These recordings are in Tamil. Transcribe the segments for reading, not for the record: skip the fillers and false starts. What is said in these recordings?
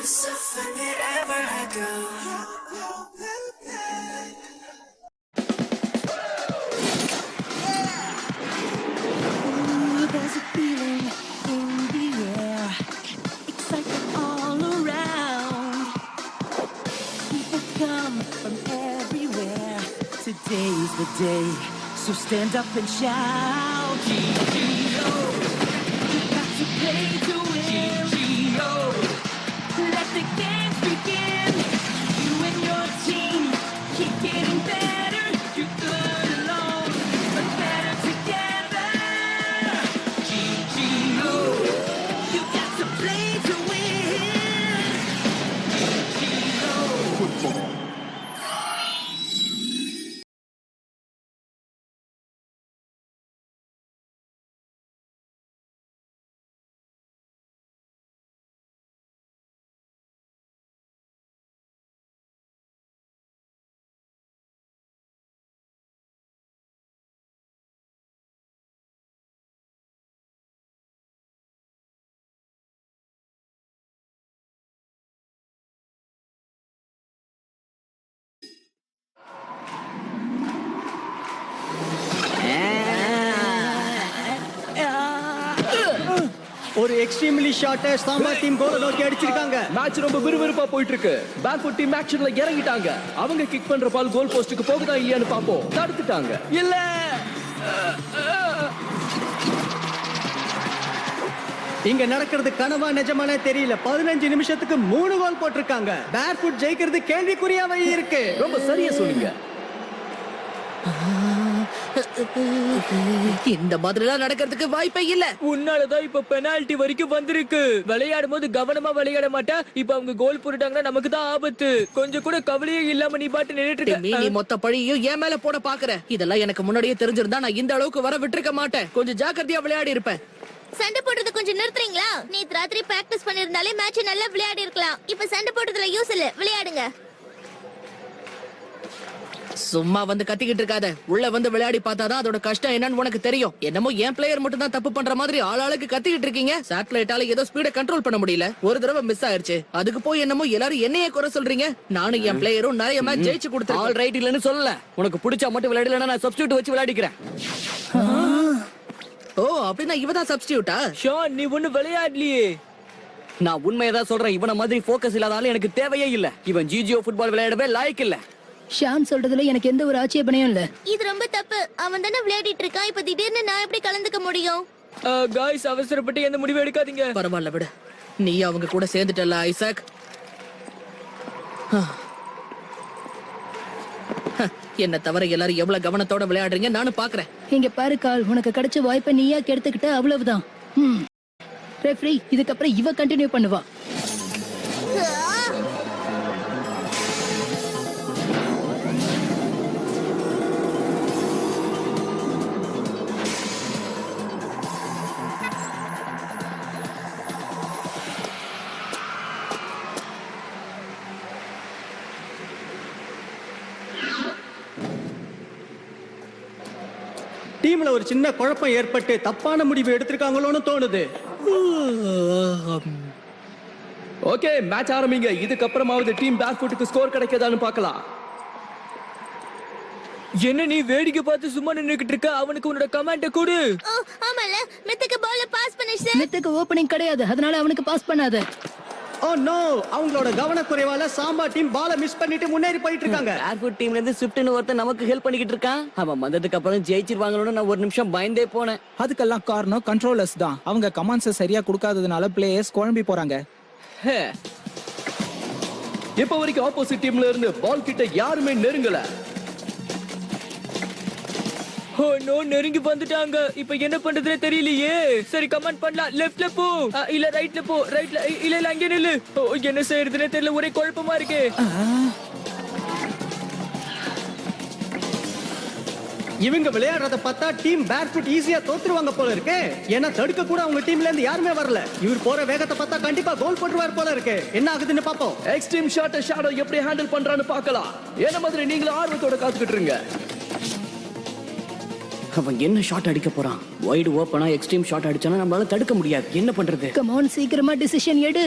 myself whenever I go. Ooh, there's a feeling in the air, excitement all around. People come from everywhere. Today's the day, so stand up and shout. G-G-O, you got to play to win. G-G-O, let the games begin. You and your team keep getting better. You're good alone, but better together. G-G-O, you got to play to win. G-G-O. Football. ஒரு extremely short samba team goal நோக்கி அடிச்சிருக்காங்க. மேட்ச் ரொம்ப விறுவிறுப்பா போயிட்டு இருக்கு. பேக்ஃபுட் டீம் ஆக்ஷன்ல இறங்கிட்டாங்க. அவங்க கிக் பண்ற பால் கோல் போஸ்டுக்கு போகுதா இல்லையான்னு பாப்போம். தடுத்துட்டாங்க. இல்ல இங்க நடக்கிறது கனவா நிஜமானே தெரியல. 15 நிமிஷத்துக்கு 3 கோல் போட்டிருக்காங்க. பேர்ஃபுட் ஜெயிக்கிறது கேள்விக்குறியாவே இருக்கு. ரொம்ப சரியா சொன்னீங்க. இந்த மாதிரிலாம் நடக்கிறதுக்கு வாய்ப்பே இல்ல. உன்னாலதான் இப்ப பெனால்டி வரைக்கும் வந்திருக்கு. விளையாடும் போது கவனமா விளையாட மாட்டா. இப்ப அவங்க கோல் போட்டுட்டாங்கன்னா நமக்கு தான் ஆபத்து. கொஞ்சம் கூட கவலையே இல்லாம நீ பாட்டு நின்னுட்டு இருக்க. நீ மொத்த பழியும் என் மேல போட பாக்குற. இதெல்லாம் எனக்கு முன்னாடியே தெரிஞ்சிருந்தா நான் இந்த அளவுக்கு வர விட்டுருக்க மாட்டேன். கொஞ்சம் ஜாக்கிரதையா விளையாடி இருப்பேன். சண்டை போடுறது கொஞ்சம் நிறுத்துறீங்களா? நீ ராத்திரி பிராக்டிஸ் பண்ணிருந்தாலே மேட்ச் நல்லா விளையாடி இருக்கலாம். இப்ப சண்டை போடுறதுல யூஸ் இல்ல, விளையாடுங்க. சும்மா வந்து கத்திக்கிட்டு இருக்காத. உள்ள வந்து விளையாடி பார்த்தாதான் அதோட கஷ்டம் என்னன்னு உனக்கு தெரியும். என்னமோ என் பிளேயர் மட்டும் தான் தப்பு பண்ற மாதிரி ஆளாளுக்கு கத்திக்கிட்டு இருக்கீங்க. சேட்டலைட்டால ஏதோ ஸ்பீட கண்ட்ரோல் பண்ண முடியல. ஒரு தடவை மிஸ் ஆயிருச்சு. அதுக்கு போய் என்னமோ எல்லாரும் என்னையே குறை சொல்றீங்க. நானும் என் பிளேயரும் நிறைய மேட்ச் ஜெயிச்சு கொடுத்தேன். ஆல் ரைட் இல்லன்னு சொல்லல. உனக்கு பிடிச்சா மட்டும் விளையாடலன்னா நான் சப்ஸ்டிட்யூட் வச்சு விளையாடிக்கிறேன். ஓ அப்படின்னா இவதான் சப்ஸ்டிட்யூட்டா? ஷான், நீ ஒண்ணு விளையாடலையே. நான் உண்மையதான் சொல்றேன். இவன மாதிரி போக்கஸ் இல்லாதால எனக்கு தேவையே இல்ல. இவன் ஜிஜிஓ ஃபுட்பால் விளையாடவே லாய்க்கு இல்ல. ஷான் சொல்றதுல எனக்கு எந்த ஒரு ஆட்சேபனையும் இல்ல. இது ரொம்ப தப்பு. அவன் தானே விளையாடிட்டு இருக்கான். இப்ப திடீர்னு நான் எப்படி கலந்துக்க முடியும்? காய்ஸ், அவசரப்பட்டு எந்த முடிவு எடுக்காதீங்க. பரவாயில்ல விடு. நீ அவங்க கூட சேர்ந்துட்டல ஐசாக். என்ன தவிர எல்லாரும் எவ்வளவு கவனத்தோட விளையாடுறீங்க நானும் பாக்குறேன். இங்க பாரு கால், உனக்கு கிடைச்ச வாய்ப்பை நீயா கெடுத்துக்கிட்ட, அவ்வளவுதான். ரெஃப்ரி, இதுக்கப்புறம் இவ கண்டினியூ பண்ணுவா. டீம்ல ஒரு சின்ன குழப்பம் ஏற்பட்டு தப்பான முடிவு எடுத்திருக்காங்களோன்னு தோணுது. ஓகே, மேட்ச் ஆரம்பிங்க. இதுக்கப்புறமாவது டீம் பேக்ஃபுட்டுக்கு ஸ்கோர் கிடைக்கதான்னு பார்க்கலாம். என்ன நீ வேடிக்கை பார்த்து சும்மா நின்னுக்கிட்டு இருக்க? அவனுக்கு உன்னோட கமெண்ட கொடு. ஆமால, மெத்துக்கு பால் பாஸ் பண்ணு சார். மெத்துக்கு ஓபனிங் கிடையாது, அதனால அவனுக்கு பாஸ் பண்ணாத. ஓ நோ, அவங்களோட கவனக்குறைவால சாம்பா டீம் பால மிஸ் பண்ணிட்டு முன்னேறி போயிட்டு இருக்காங்க. ஏர்போர்ட் டீம்ல இருந்து ஸ்விஃப்ட்னு ஒருத்தன் நமக்கு ஹெல்ப் பண்ணிக்கிட்டு இருக்கான். அவன் வந்ததுக்கு அப்புறம் ஜெயிச்சிருவாங்களோன்னு நான் ஒரு நிமிஷம் பயந்தே போனேன். அதுக்கெல்லாம் காரணம் கண்ட்ரோலர்ஸ் தான். அவங்க கமாண்ட்ஸ் சரியா கொடுக்காததுனால பிளேயர்ஸ் குழம்பி போறாங்க. இப்ப வரைக்கும் ஆப்போசிட் டீம்ல இருந்து பால் கிட்ட யாருமே நெருங்கல. ஓ நோ, நெருங்கி வந்துட்டாங்க. இப்ப என்ன பண்றதுன்னு தெரியலையே. சரி, கமெண்ட் பண்ணலாம். லெஃப்ட்ல போ, இல்ல ரைட்ல போ. ரைட்ல இல்ல அங்கே நில்லு. என்ன செய்யறதுன்னு தெரியல, ஒரே குழப்பமா இருக்கு. இவங்க விளையாடுறத பார்த்தா டீம் பேர்ஃபுட் ஈஸியா தோத்துருவாங்க போல இருக்கு. ஏன்னா தடுக்க கூட அவங்க டீம்ல இருந்து யாருமே வரல. இவர் போற வேகத்தை பார்த்தா கண்டிப்பா கோல் போட்டுருவார் போல இருக்கு. என்ன ஆகுதுன்னு பாப்போம். எக்ஸ்ட்ரீம் ஷாட் ஷாடோ எப்படி ஹேண்டில் பண்றான்னு பார்க்கலாம். என்ன மாதிரி நீங்களும் ஆர்வத்தோட காத்துக்கிட்டு இருங்க. அவன் என்ன ஷாட் அடிக்க போறான்? வைடு ஓபனா எக்ஸ்ட்ரீம் ஷாட் அடிச்சானா நம்மளால தடுக்க முடியாது. என்ன பண்றது? கம் ஆன், சீக்கிரமா டிசிஷன் எடு.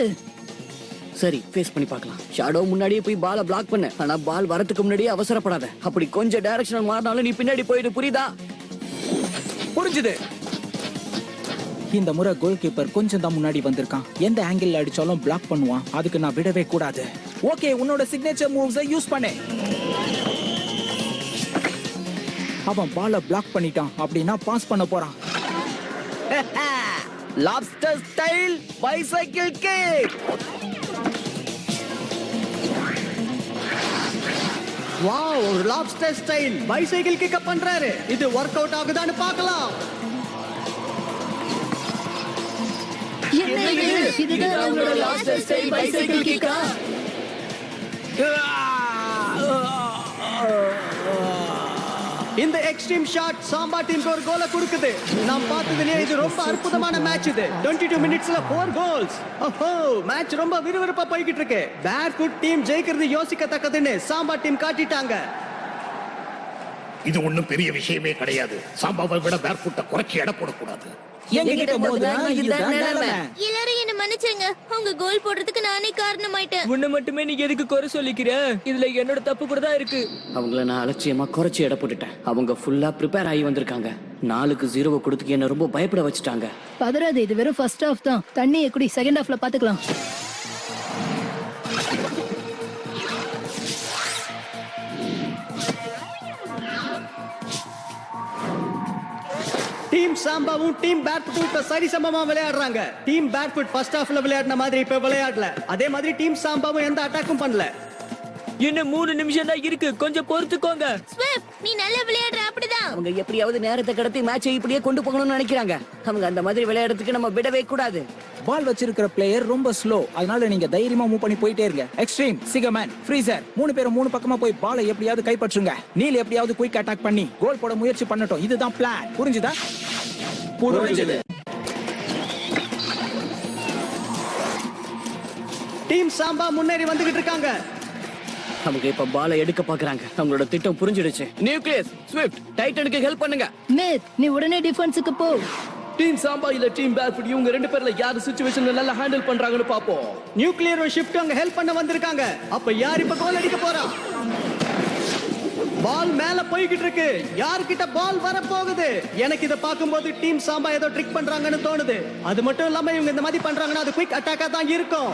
சரி ஃபேஸ் பண்ணி பார்க்கலாம். ஷாடோ முன்னாடியே போய் பால பிளாக் பண்ணு. ஆனா பால் வரதுக்கு முன்னாடியே அவசரப்படாத. அப்படி கொஞ்சம் டைரக்ஷன் மாறினாலும் நீ பின்னாடி போயிடு, புரியுதா? புரிஞ்சுது. இந்த முறை கோல் கீப்பர் கொஞ்சம் தான் முன்னாடி வந்திருக்கான். எந்த ஆங்கிள் அடிச்சாலும் பிளாக் பண்ணுவான். அதுக்கு நான் விடவே கூடாது. ஓகே, உன்னோட சிக்னேச்சர் மூவ்ஸை யூஸ் பண்ணு. அவன் பால பிளாக் பண்ணிட்டான் அப்படின்னா பாஸ் பண்ண போறான். Lobster style bicycle kick. Wow, ஒரு லாப்ஸ்டர் ஸ்டைல் பைசைக்கிள் கிக் பண்றாரு. இது ஒர்க் அவுட் ஆகுதான்னு பார்க்கலாம். இதுதான் உங்களோட லாஸ்ட் ஸ்டைல் பைசைக்கிள் கிக்கா? இந்த எக்ஸ்ட்ரீம் ஷாட் சாம்பா டீமுக்கு ஒரு கோலை கொடுக்குது. நாம் பார்த்ததுலயே இது ரொம்ப அற்புதமான மேட்ச். இது 22 மினிட்ஸ்ல 4 கோல்ஸ். ஓஹோ, மேட்ச் ரொம்ப விறுவிறுப்பா போய்கிட்டு இருக்கு. பேர்ஃபுட் டீம் ஜெயிக்கிறது யோசிக்கத்தக்கதுன்னு சாம்பா டீம் காட்டிட்டாங்க. இது ஒண்ணும் பெரிய விஷயமே கிடையாது. சாம்பாவை விட பேர்ஃபுட்டை குறைச்சி எடை போடக்கூடாது. எங்ககிட்ட மோதுனா இதுதான் நிலைமை. எல்லாரும் என்ன மன்னிச்சிருங்க. உங்க கோல் போடுறதுக்கு நானே காரணமாயிட்டேன். உன்னை மட்டுமே நீ எதுக்கு குறை சொல்லிக்கிற? இதுல என்னோட தப்பு கூட தான் இருக்கு. அவங்கள நான் அலட்சியமா குறைச்சி எடை போட்டுட்டேன். அவங்க ஃபுல்லா ப்ரிப்பேர் ஆகி வந்திருக்காங்க. 4க்கு 0 கொடுத்து என்ன ரொம்ப பயப்பட வச்சுட்டாங்க. பதறாது, இது வெறும் ஃபர்ஸ்ட் ஹாஃப் தான். தண்ணியை குடி, செகண்ட் ஹாஃப்ல பாத்துக்கலாம். டீம் சாம்பாவும் டீம் பேர்ஃபுட்டும் சரிசமமா விளையாடுறாங்க. டீம் பேர்ஃபுட் ஃபர்ஸ்ட் ஹாஃப்ல விளையாடின மாதிரி இப்ப விளையாடல. அதே மாதிரி டீம் சாம்பாவும் எந்த அட்டாக்கும் பண்ணல. இன்னும் 3 நிமிஷம் தான் இருக்கு, கொஞ்சம் பொறுத்துக்கோங்க. ஸ்விஃப்ட், நீ நல்லா விளையாடுற. அப்படிதான். அவங்க எப்படியாவது நேரத்தை கடத்தி மேட்சை இப்படியே கொண்டு போகணும்னு நினைக்கிறாங்க. அவங்க அந்த மாதிரி விளையாடுறதுக்கு நம்ம விடவே கூடாது. பால் வச்சிருக்கிற பிளேயர் ரொம்ப ஸ்லோ. அதனால நீங்க தைரியமா மூவ் பண்ணி போயிட்டே இருங்க. எக்ஸ்ட்ரீம், சிகமேன், ஃப்ரீசர் 3 பேரும் 3 பக்கமா போய் பாலை எப்படியாவது கைப்பற்றுங்க. நீல் எப்படியாவது குயிக் அட்டாக் பண்ணி கோல் போட முயற்சி பண்ணட்டும். இதுதான் பிளான். புரிஞ்சுதா? புரிஞ்சுது. டீம் சாம்பா முன்னேறி வந்துகிட்டு இருக்காங்க. அவங்க இப்ப பாலை எடுக்க பாக்குறாங்க. அவங்களோட திட்டம் புரிஞ்சிடுச்சு. நியூக்ளியஸ், ஸ்விஃப்ட், டைட்டனுக்கு ஹெல்ப் பண்ணுங்க. மேத், நீ உடனே டிஃபென்ஸுக்கு போ. டீம் சாம்பா இல்ல டீம் பேர்ஃபுட், இவங்க 2 பேர்ல யாரு சிச்சுவேஷன்ல நல்லா ஹேண்டில் பண்றாங்கன்னு பாப்போம். நியூக்ளியர் ஷிஃப்ட் அங்க ஹெல்ப் பண்ண வந்திருக்காங்க. அப்ப யார் இப்ப கோல் அடிக்க போறா? பால் மேல போய்கிட்டு இருக்கு. யார்கிட்ட பால் வர போகுது? எனக்கு இத பாக்கும்போது டீம் சாம்பா ஏதோ ட்ரிக் பண்றாங்கன்னு தோணுது. அது மட்டும் இல்லாம இவங்க இந்த மாதிரி பண்றாங்கன்னா அது குயிக் அட்டாக்கா தான் இருக்கும்.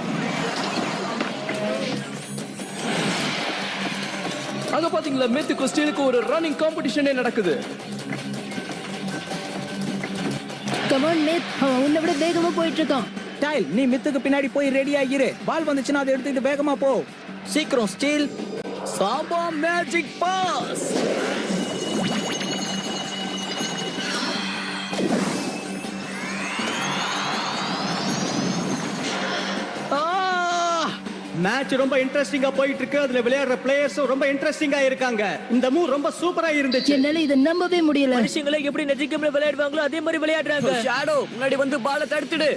அங்க பாத்தீங்களா, மேத்துக்கு ஸ்டீலுக்கு ஒரு ரன்னிங் காம்படிஷனே நடக்குது. கம் ஆன் மேத், அவன் உன்னை விட வேகமா போயிட்டு இருக்கான். டைல், நீ மித்துக்கு பின்னாடி போய் ரெடி ஆகிரு. பால் வந்துச்சுன்னா அதை எடுத்துட்டு வேகமா போ. சீக்கிரம் steal. Samba magic pass. Match ரொம்ப இன்ட்ரெஸ்டிங்கா போயிட்டு இருக்கு. அதுல விளையாடுற பிளேயர்ஸும் ரொம்ப இன்ட்ரெஸ்டிங்கா இருக்காங்க. இந்த மூவ் ரொம்ப சூப்பரா இருந்துச்சு. என்னால இதை நம்பவே முடியல. மனுஷங்களை எப்படி நெஜிக்கம்ல விளையாடுவாங்களோ அதே மாதிரி விளையாடுறாங்க. ஷாடோ முன்னாடி வந்து பாலை தடுத்துடு.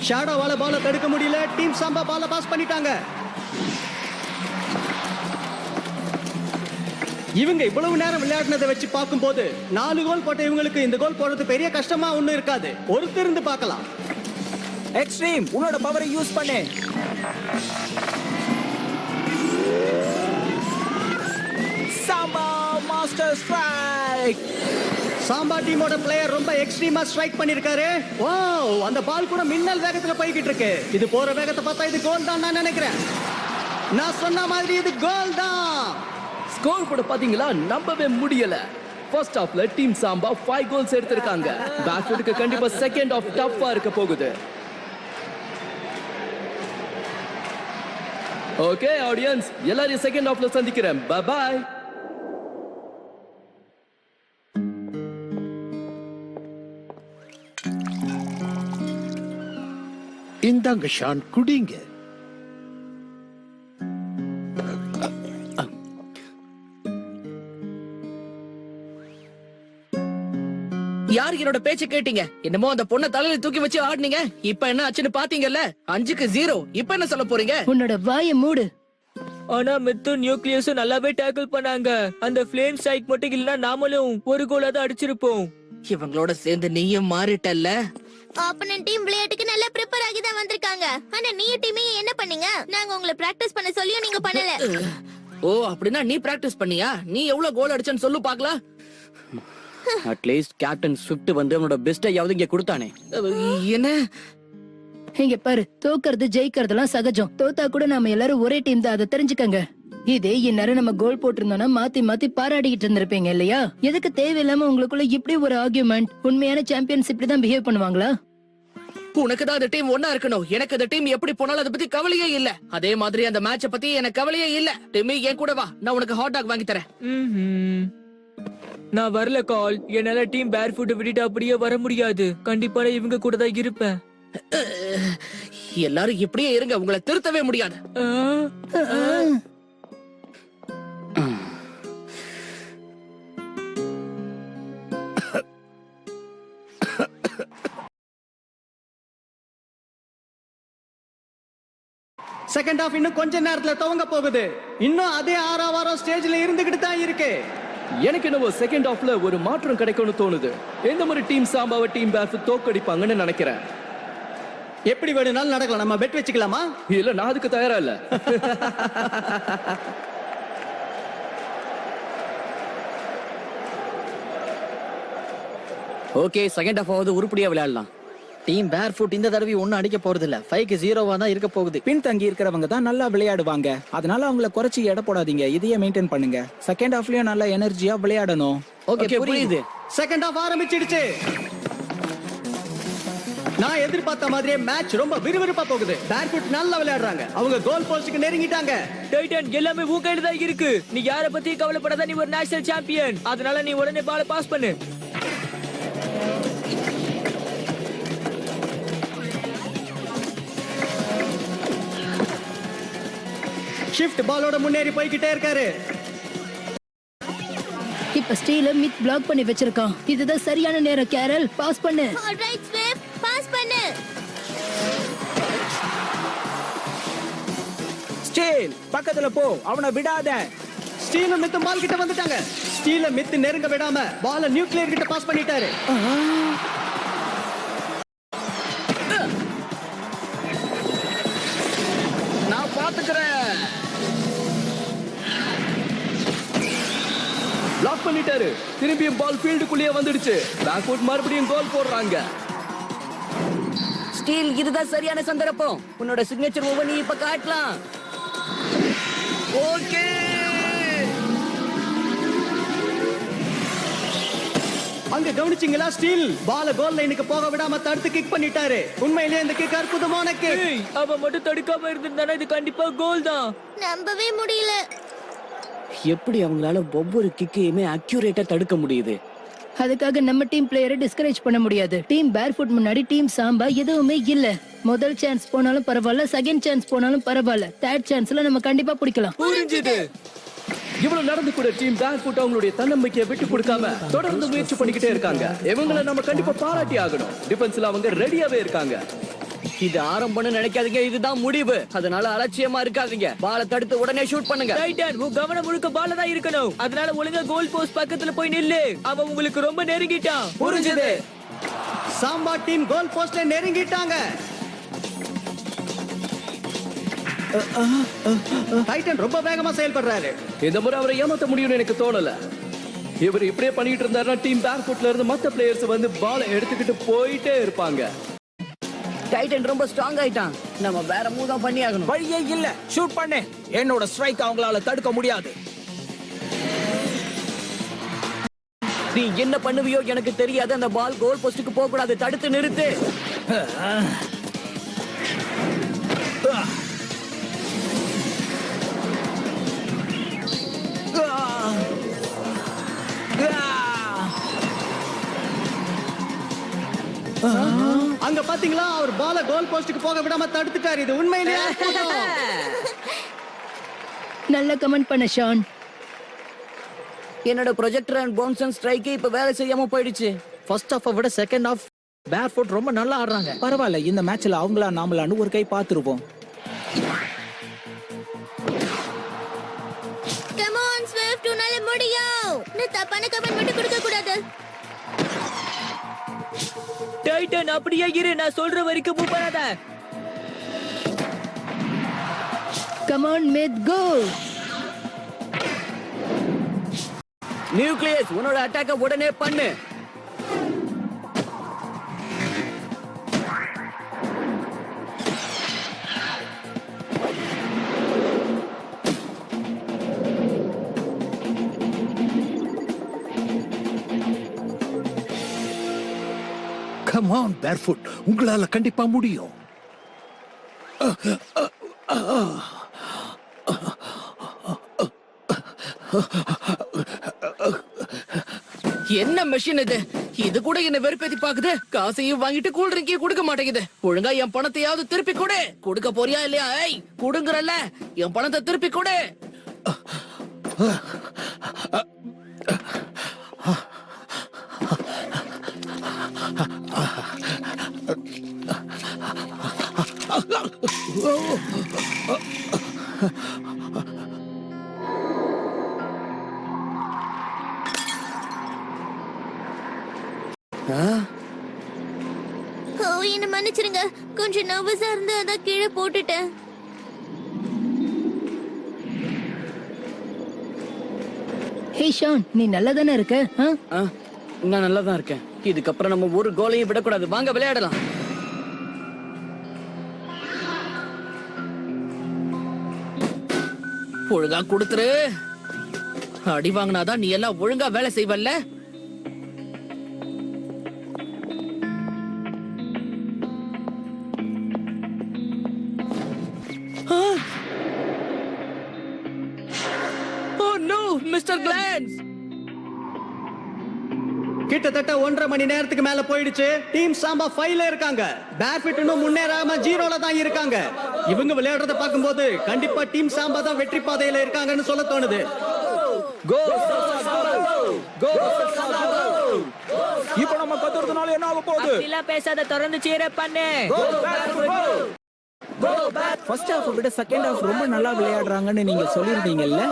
ஷாடோவால பால தடுக்க முடியல. டீம் சாம்பா பால பாஸ் பண்ணிட்டாங்க. இவங்க இவ்வளவு நேரம் விளையாடினதை வச்சு பார்க்கும்போது 4 கோல் போட்ட இவங்களுக்கு இந்த கோல் போடுறது பெரிய கஷ்டமா ஒண்ணும் இருக்காது. பொறுத்திருந்து பார்க்கலாம். எக்ஸ்ட்ரீம், உன்னோட பவரை யூஸ் பண்ணு. Samba master strike. சாம்பா டீமோட பிளேயர் ரொம்ப எக்ஸ்ட்ரீமா ஸ்ட்ரைக் பண்ணிருக்காரு. வாவ், அந்த பால் கூட மின்னல் வேகத்துல போய்கிட்டு இருக்கு. இது போற வேகத்தை பார்த்தா இது கோல் தான் நான் நினைக்கிறேன். நான் சொன்ன மாதிரி இது கோல் தான். ஸ்கோர் கூட பாத்தீங்களா, நம்பவே முடியல. ஃபர்ஸ்ட் ஹாஃப்ல டீம் சாம்பா 5 கோல்ஸ் எடுத்திருக்காங்க. பேர்ஃபுட்க்கு கண்டிப்பா செகண்ட் ஹாஃப் டஃப்பா இருக்க போகுது. ஓகே ஆடியன்ஸ், எல்லாரையும் செகண்ட் ஹாஃப்ல சந்திக்கிறேன். By by. இந்தாங்க ஷான், குடிங்க. யார் என்னோட பேச்ச கேட்டீங்க? என்னமோ அந்த பொண்ணை தலையில தூக்கி வச்சு ஆடுனீங்க. இப்ப என்ன ஆச்சுன்னு பாத்தீங்கல்ல? 5க்கு 0. இப்ப என்ன சொல்ல போறீங்க? உன்னோட வாயை மூடு. ஆனா மித்து நியூக்ளியஸும் நல்லாவே டேக்கிள் பண்ணாங்க. அந்த ஃப்ளேம் ஸ்ட்ரைக் மட்டும் இல்லனா நாமளும் ஒரு கோலாவது அடிச்சிருப்போம். இவங்களோட சேர்ந்து நீயும் மாறிட்டல்ல. ஆப்போனன்ட் டீம் விளையாட்டுக்கு நல்லா ப்ரிப்பேர் ஆகி தான் வந்திருக்காங்க. நாங்க உங்களை பிராக்டிஸ் பண்ண சொல்லியும் நீங்க பண்ணல. ஓ அப்படின்னா நீ பிராக்டிஸ் பண்ணியா? நீ எவ்வளவு கோல் அடிச்சேன்னு சொல்லு பாக்கலாம். அட்லீஸ்ட் கேப்டன் ஸ்விஃப்ட் வந்து அவனோட பெஸ்டையாவது இங்க கொடுத்தானே. என்ன இங்க பாரு, தோக்கறது ஜெயிக்கிறதுலாம் சகஜம். தோத்தா கூட நாம எல்லாரும் ஒரே டீம் தான், அதை தெரிஞ்சுக்கங்க. இதே இந்நேரம் நம்ம கோல் போட்டிருந்தோம்னா மாத்தி மாத்தி பாராட்டிக்கிட்டு இருந்திருப்பீங்க இல்லையா? எதுக்கு தேவையில்லாம உங்களுக்குள்ள இப்படி ஒரு ஆர்கியூமெண்ட்? உண்மையான சாம்பியன்ஸ் இப்படிதான் பிஹேவ் பண்ணுவாங்களா? உனக்கு தான் அந்த டீம் ஒன்னா இருக்கணும். எனக்கு அந்த டீம் எப்படி போனாலும் அதை பத்தி கவலையே இல்ல. அதே மாதிரி அந்த மேட்ச பத்தி எனக்கு கவலையே இல்ல. டிமி என் கூட வா, நான் உனக்கு ஹாட் டாக் வாங்கி தரேன். நான் வரல கால். என்னால டீம் பேர் ஃபுட் விட்டுட்டு அப்படியே வர முடியாது. கண்டிப்பா இவங்க கூட தான் இருப்பேன். எல்லாரும் இப்படியே இருங்க, உங்களை திருத்தவே முடியாது. செகண்ட் ஹாஃப் இன்னும் கொஞ்ச நேரத்துல துவங்க போகுது. இன்னும் அதே ஆறாவாரம் ஸ்டேஜ்ல இருந்துகிட்டு தான் இருக்கு. எனக்கு என்னவோ செகண்ட் ஹாஃப்ல ஒரு மாற்றம் கிடைக்கும்னு தோணுது. எந்த மாதிரி டீம் சாம்பாவை டீம் பேர்ஃபுட் தோக்கடிப்பாங்கன்னு நினைக்கிறேன். எப்படி வேணும்னாலும் நடக்கலாம். நம்ம பெட் வச்சுக்கலாமா? இல்ல, நான் அதுக்கு தயாரா இல்ல. ஓகே, செகண்ட் ஹாஃப் ஆவது உருப்படியா விளையாடலாம். டீம் பேர் ஃபுட் இந்த தடவை ஒன்னும் அடிக்க போறது இல்ல. 5-0 தான் இருக்க போகுது. பின் தங்கி இருக்கிறவங்க தான் நல்லா விளையாடுவாங்க. அதனால அவங்கள குறைச்சி எடை போடாதீங்க. இதையே மெயின்டைன் பண்ணுங்க. செகண்ட் ஹாஃப்லயும் நல்லா எனர்ஜியா விளையாடணும். ஓகே, புரியுது. செகண்ட் ஹாஃப் ஆரம்பிச்சிடுச்சு. நான் எதிர்பார்த்த மாதிரியே மேட்ச் ரொம்ப விறுவிறுப்பா போகுது. பேர்ஃபுட் நல்லா விளையாடுறாங்க. அவங்க கோல் போஸ்டுக்கு நெருங்கிட்டாங்க. டைட்டன் எல்லாமே உன் கையில தான் இருக்கு. நீ யாரை பத்தி கவலைப்படாத. நீ ஒரு நேஷனல் சாம்பியன். அதனால நீ உடனே பால பாஸ் பண்ணு. ஷிஃப்ட் பாலோட முன்னேறி போய்கிட்டே இருக்காரு. இப்ப ஸ்டீல மிட் பிளாக் பண்ணி வச்சிருக்கான். இதுதான் சரியான நேரம். கேரல், பாஸ் பண்ணு. ஆல்ரைட் ஸ்விஃப்ட், பாஸ் பண்ணு. ஸ்டீல் பக்கத்துல போ, அவனை விடாத. ஸ்டீல மித்து பால் கிட்ட வந்துட்டாங்க. ஸ்டீல மித்து நெருங்க விடாம பால நியூக்ளியர் கிட்ட பாஸ் பண்ணிட்டாரு. நான் பாத்துக்கிறேன். லாக் பண்ணிட்டாரு. திரும்பியும் பால் ஃபீல்டுக்குள்ளேயே வந்துடுச்சு. பேக்ஃபுட் மறுபடியும் கோல் போடுறாங்க. ஸ்டீல், இதுதான் சரியான சந்தர்ப்பம். உன்னோட சிக்னேச்சர் ஓவர் நீ இப்ப காட்டலாம். ஓகே, அங்க கவனிச்சீங்களா? ஸ்டீல் பால கோல் லைனுக்கு போக விடாம தடுத்து கிக் பண்ணிட்டாரு. உண்மையிலேயே இந்த கிக் அற்புதமான கிக். ஏய், அவன் மட்டும் தடுக்காம இருந்திருந்தானா இது கண்டிப்பா கோல் தான். நம்பவே முடியல. எப்படி அவங்களால ஒவ்வொரு கிக்கையுமே அக்யூரேட்டா தடுக்க முடியுது? அதுக்காக நம்ம டீம் பிளேயரை டிஸ்கரேஜ் பண்ண முடியாது. டீம் பேர்ஃபுட் முன்னாடி டீம் சாம்பா எதுவுமே இல்ல. முதல் சான்ஸ் போனாலும் பரவாயில்ல, செகண்ட் சான்ஸ் போனாலும் பரவாயில்ல, தேர்ட் சான்ஸ்ல நம்ம கண்டிப்பா பிடிக்கலாம். புரிஞ்சுது. இவ்வளவு நடந்து கூட டீம் பேக்ஃபுட் அவங்களுடைய தன்னம்பிக்கையை விட்டு கொடுக்காம தொடர்ந்து முயற்சி பண்ணிக்கிட்டே இருக்காங்க. இவங்களை நம்ம கண்டிப்பா பாராட்டி ஆகணும். டிஃபென்ஸ்ல அவங்க ரெடியாவே இருக்காங்க. இது ஆரம்பம்னு நினைக்காதீங்க, இதுதான் முடிவு. அதனால அலட்சியமா இருக்காதீங்க. பாலை தடுத்து உடனே ஷூட் பண்ணுங்க. டைட்டன், உன் கவனம் முழுக்க பால்ல தான் இருக்கணும். அதனால ஒழுங்கா கோல் போஸ்ட் பக்கத்துல போய் நில்லு. அவன் உங்களுக்கு ரொம்ப நெருங்கிட்டான். புரிஞ்சுது. சாம்பா டீம் கோல் போஸ்ட்ல நெருங்கிட்டாங்க. டைட்டன் ரொம்ப வேகமா செயல்படுறாரு. இந்த முறை அவரை ஏமாத்த முடியும்னு எனக்கு தோணல. இவர் இப்படியே பண்ணிட்டு இருந்தாருன்னா டீம் பேக்ஃபுட்ல இருந்து மத்த பிளேயர்ஸ் வந்து பாலை எடுத்துக்கிட்டு போயிட்டே இருப்பாங்க. டைட்டன் ரொம்ப ஸ்ட்ராங் ஆயிட்டான். நம்ம வேற மூவ் தான் பண்ணி ஆகணும். வழியே இல்ல. ஷூட் பண்ணு. என்னோட ஸ்ட்ரைக் அவங்களால தடுக்க முடியாது. நீ என்ன பண்ணுவியோ எனக்கு தெரியாது. அந்த பால் கோல் போஸ்டுக்கு போக கூடாது. தடுத்து நிறுத்து. அங்க பாத்தீங்களா, அவர் பால கோல் போஸ்டுக்கு போக விடாம தடுத்துட்டாரு. இது உண்மையிலேயே அற்புதம். நல்ல கமெண்ட் பண்ண ஷான். என்னோட ப்ரொஜெக்டர் அண்ட் பவுன்சன் ஸ்ட்ரைக் இப்ப வேலை செய்யாம போயிடுச்சு. ஃபர்ஸ்ட் ஹாஃபை விட செகண்ட் ஹாஃப் பேர்ஃபுட் ரொம்ப நல்லா ஆடுறாங்க. பரவாயில்ல, இந்த மேட்ச்ல அவங்களா நாமளான்னு ஒரு கை பாத்துருவோம். கம் ஆன் ஸ்விஃப்ட், உன்னால முடியும். நீ தப்பான கமெண்ட் மட்டும் கொடுக்க கூடாது. டைட்டன் அப்படியே இரு. நான் சொல்ற வரைக்கும் மூவ் பண்ணாத. கம் ஆன் மேத் கோ. நியூக்ளியஸ் உன்னோட அட்டாக்க உடனே பண்ணு. கம் ஆன் பேர்ஃபுட், உங்களால கண்டிப்பா முடியும். என்ன மெஷின் இது? இது கூட என்ன வெறுப்பேத்தி பாக்குது. காசையும் வாங்கிட்டு கூல் ட்ரிங்கையும் கொடுக்க மாட்டேங்குது. ஒழுங்கா என் பணத்தையாவது திருப்பி கொடு. கொடுக்க போறியா இல்லையா? ஏய், கொடுங்கறல்ல, என் பணத்தை திருப்பி கொடு. ஓ, என்ன மன்னிச்சிருங்க, கொஞ்சம் நர்வஸா இருந்து அதான் கீழே போட்டுட்டேன். ஹே ஷான், நீ நல்லா தானே இருக்க? நான் நல்லா தான் இருக்கேன். இதுக்கப்புறம் நம்ம ஒரு கோலையும் விடக்கூடாது. வாங்க விளையாடலாம். ஒழுங்கா கொடுத்துரு. அடி வாங்கினாதான் நீ எல்லாம் ஒழுங்கா வேலை செய்வல்ல. மிஸ்டர் கிளான்ஸ், கிட்டத்தட்ட 1.5 மணி நேரத்துக்கு மேல போயிடுச்சு. டீம் சாம்பா 5ல இருக்காங்க. பேர்ஃபிட் இன்னும் முன்னேறாம 0ல தான் இருக்காங்க. இவங்க விளையாடுறத பார்க்கும்போது கண்டிப்பா டீம் சாம்பா தான் வெற்றி பாதையில இருக்காங்கன்னு சொல்ல தோணுது. இப்போ நம்ம கத்துறதுனால என்ன ஆக போகுது? அப்படிலாம் பேசாத, தொடர்ந்து சீர பண்ணு. ஃபர்ஸ்ட் ஹாஃப் விட செகண்ட் ஹாஃப் ரொம்ப நல்லா விளையாடுறாங்கன்னு நீங்க சொல்லிருந்தீங்கல்ல?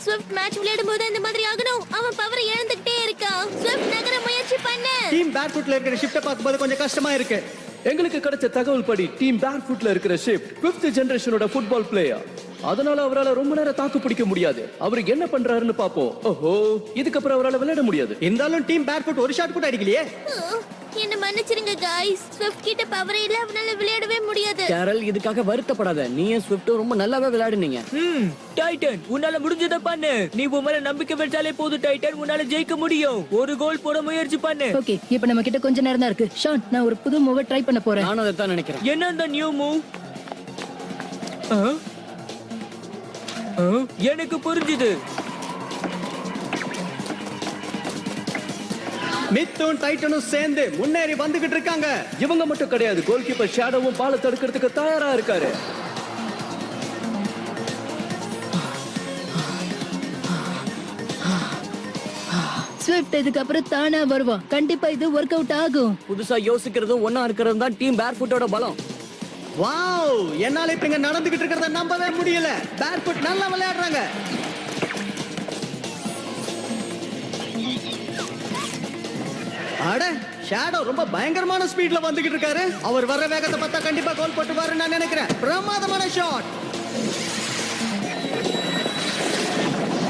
ஸ்விஃப்ட் மேட்ச் விளையாடும் போது இந்த மாதிரி ஆகணும். அவன் பவரை இழந்துட்டே இருக்கான். ஸ்விஃப்ட் நகர முயற்சி பண்ணு. டீம் பேர்ஃபுட்ல இருக்கிற ஷிஃப்ட்டை பார்க்கும்போது கொஞ்சம் கஷ்டமா இருக்கு. எங்களுக்கு கிடைச்ச தகவல் படி டீம் பேர்ஃபுட்ல இருக்கிற ஷிஃப்ட் 5th ஜெனரேஷனோட ஃபுட்பால் பிளேயர். அதனால அவரால் ரொம்ப நேரம் தாக்கு பிடிக்க முடியாது. அவரு என்ன பண்றாருன்னு பாப்போம். ஓஹோ, இதுக்கப்புறம் அவரால் விளையாட முடியாது. இருந்தாலும் டீம் பேர்ஃபுட் ஒரு ஷாட் கூட அடிக்கலையே. என்ன மன்னிச்சிருங்க गाइस. ஸ்விஃப்ட் கிட்ட பவர் இல்ல, அவனால விளையாடவே முடியாது. கேரல், இதுக்காக வருத்தப்படாத. நீயும் ஸ்விஃப்டும் ரொம்ப நல்லாவே விளையாடுனீங்க. டைட்டன், உன்னால முடிஞ்சத பண்ணு. நீ உன் மேல நம்பிக்கை வச்சாலே போதும் டைட்டன். உன்னால ஜெயிக்க முடியும். ஒரு கோல் போட முயற்சி பண்ணு. ஓகே, இப்போ நம்ம கிட்ட கொஞ்ச நேரம் தான் இருக்கு. ஷான், நான் ஒரு புது மூவ் ட்ரை பண்ண போறேன். நானும் அதை தான் நினைக்கிறேன். என்ன அந்த நியூ மூவ்? எனக்கு புரிஞ்சுது. மித்தும் டைட்டனும் சேர்ந்து முன்னேறி வந்துகிட்டு இருக்காங்க. இவங்க மட்டும் கிடையாது, கோல் கீப்பர் ஷேடோவும் பால தடுக்கிறதுக்கு தயாரா இருக்காரு. ஸ்விஃப்ட் இதுக்கு அப்புறம் தானா வருவான். கண்டிப்பா இது ஒர்க் அவுட் ஆகும். புதுசா யோசிக்கிறதும் ஒன்னா இருக்கிறதும் தான் டீம் பேர்ஃபுட்டோட பலம். வாவ், என்னால இப்ப இங்க நடந்துகிட்டு இருக்கிறத நம்பவே முடியல. பேர்ஃபுட் நல்லா விளையாடுறாங்க. அட, ஷேடோ ரொம்ப பயங்கரமான ஸ்பீட்ல வந்துகிட்டு இருக்காரு. அவர் வர வேகத்தை பார்த்தா கண்டிப்பா கோல் போட்டுவாருன்னு நான் நினைக்கிறேன். பிரமாதமான ஷாட்.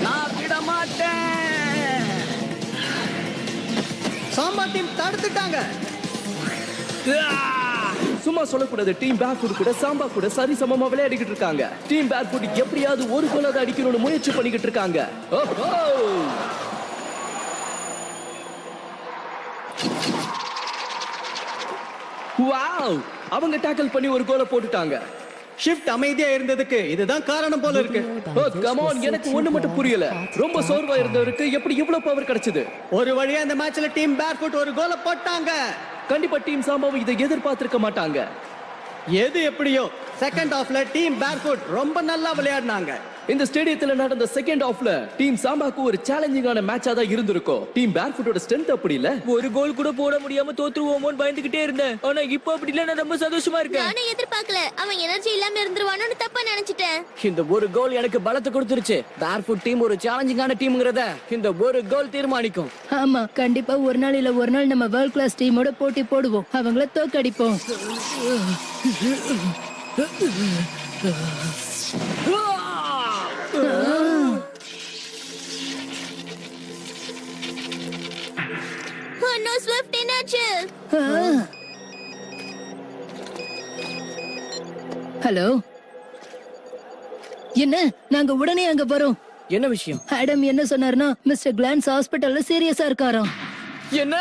நான் விட மாட்டேன். சாம்பா டீம் தடுத்துட்டாங்க. சும்மா சொல்லக்கூடாது. டீம் பேர்ஃபுட் கூட சாம்பா கூட சரிசமமா விளையாடிக்கிட்டு இருக்காங்க. டீம் பேர்ஃபுட் எப்படியாவது ஒரு கோலாவது அடிக்கணும்னு முயற்சி பண்ணிக்கிட்டு இருக்காங்க. ஓஹோ, வாவ், அவங்க டாக்கிள் பண்ணி ஒரு கோலை போட்டுட்டாங்க. ஷிஃப்ட் அமைதியா இருந்ததுக்கு இதுதான் காரணம் போல இருக்கு. ஓ கம் ஆன், எனக்கு ஒண்ணு மட்டும் புரியல. ரொம்ப சோர்வா இருந்தவருக்கு எப்படி இவ்வளவு பவர் கிடைச்சது? ஒரு வழியா இந்த மேட்ச்ல டீம் பேர்ஃபுட் ஒரு கோலை போட்டாங்க. கண்டிப்பா டீம் சாம்பாவும் இதை எதிர்பார்த்திருக்க மாட்டாங்க. எது எப்படியோ செகண்ட் ஹாஃப்ல டீம் பேர்ஃபுட் ரொம்ப நல்லா விளையாடினாங்க. இந்த ஸ்டேடியத்துல நடந்த செகண்ட் ஹாஃப்ல டீம் சாம்பாக்கு ஒரு சேலஞ்சிங்கான மேட்சா தான் இருந்திருக்கும். டீம் பேர்ஃபுட்டோட ஸ்ட்ரென்த் அப்படி இல்ல. ஒரு கோல் கூட போட முடியாம தோத்துருவோமோன்னு பயந்துகிட்டே இருந்தேன். ஆனா இப்போ அப்படி இல்ல, நான் ரொம்ப சந்தோஷமா இருக்கேன். நானும் எதிர்பார்க்கல. அவன் எனர்ஜி இல்லாம இருந்துருவானோன்னு தப்பா நினைச்சிட்டேன். இந்த ஒரு கோல் எனக்கு பலத்தை கொடுத்துருச்சு. பேர்ஃபுட் டீம் ஒரு சேலஞ்சிங்கான டீம்ங்கறத இந்த ஒரு கோல் தீர்மானிக்கும். ஆமா, கண்டிப்பா ஒரு நாள் இல்ல ஒரு நாள் நம்ம வேர்ல்ட் கிளாஸ் டீமோட போட்டி போடுவோம். அவங்கள தோக்கடிப்போம். நோ ஸ்விஃப்ட் என்னாச்சு? ஹலோ, என்ன? நாங்க உடனே அங்க வரோம். என்ன விஷயம்? ஆடம் என்ன சொன்னாருன்னா மிஸ்டர் கிளான்ஸ் ஹாஸ்பிடல்ல சீரியஸா இருக்காராம். என்ன?